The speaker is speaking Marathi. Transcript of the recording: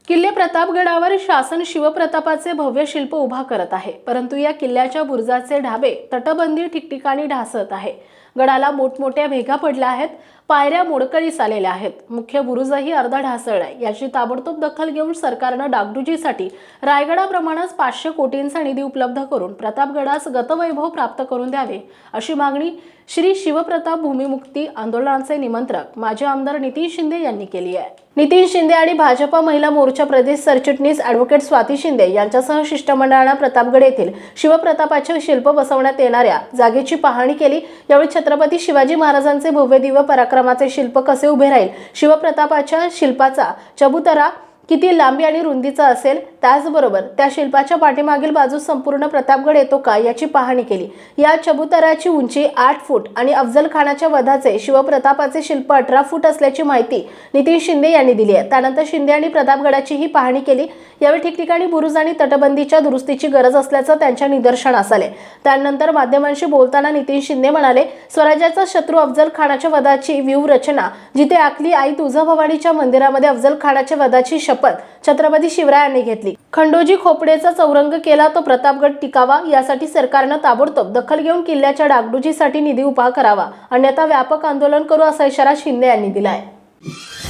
किल्ले प्रतापगडावर शासन शिवप्रतापाचे भव्य शिल्प उभा करत आहे, परंतु या किल्ल्याच्या बुरुजाचे ढाबे तटबंदी ठिकठिकाणी ढासळत आहे। गडाला मोठमोठ्या भेगा पडल्या आहेत, पायऱ्या मोडकळीस आलेल्या आहेत, मुख्य बुरुजही अर्धा ढासळलाय। याची ताबडतोब दखल घेऊन सरकारने डागडुजीसाठी रायगडाप्रमाणेच 500 कोटींचा निधी उपलब्ध करून प्रतापगडास गतवैभव प्राप्त करून द्यावे, अशी मागणी श्री शिवप्रताप भूमिमुक्ती आंदोलनाचे निमंत्रक माजी आमदार नितीन शिंदे यांनी केली आहे। नितीन शिंदे आणि भाजपा महिला मोर्चा प्रदेश सरचिटणीस ॲडव्होकेट स्वाती शिंदे यांच्यासह शिष्टमंडळाने प्रतापगड येथील शिवप्रतापाचे शिल्प बसवण्यात येणाऱ्या जागेची पाहणी केली। यावेळी छत्रपती शिवाजी महाराजांचे भव्य दिव्य पराक्रमाचे शिल्प कसे उभे राहील, शिवप्रतापाच्या शिल्पाचा चबुतरा किती लांबी आणि रुंदीचा असेल, त्याचबरोबर त्या शिल्पाच्या पाठीमागील बाजूस संपूर्ण प्रतापगड येतो का याची पाहणी केली। या चबुतऱ्याची उंची 8 फूट आणि अफजल खानाच्या वधाचे शिवप्रतापाचे शिल्प 18 फूट असल्याची माहिती नितीन शिंदे यांनी दिली आहे। त्यानंतर शिंदे यांनी प्रतापगडाचीही पाहणी केली। यावेळी ठिकठिकाणी बुरुज आणि तटबंदीच्या दुरुस्तीची गरज असल्याचं त्यांच्या निदर्शनास आले। त्यानंतर माध्यमांशी बोलताना नितीन शिंदे म्हणाले, स्वराज्याचा शत्रू अफजल खानाच्या वधाची व्यूहरचना जिथे आखली आई तुळजाभवानीच्या मंदिरामध्ये अफजल खानाच्या वधाची शपथ छत्रपती शिवरायांनी घेतली। खंडोजी खोपडेचा चौरंग केला तो प्रतापगड टिकावा, यासाठी सरकारने ताबडतोब दखल घेऊन किल्ल्याच्या डागडुजीसाठी निधी उभा करावा, अन्यथा व्यापक आंदोलन करू असा इशारा शिंदे यांनी दिला आहे।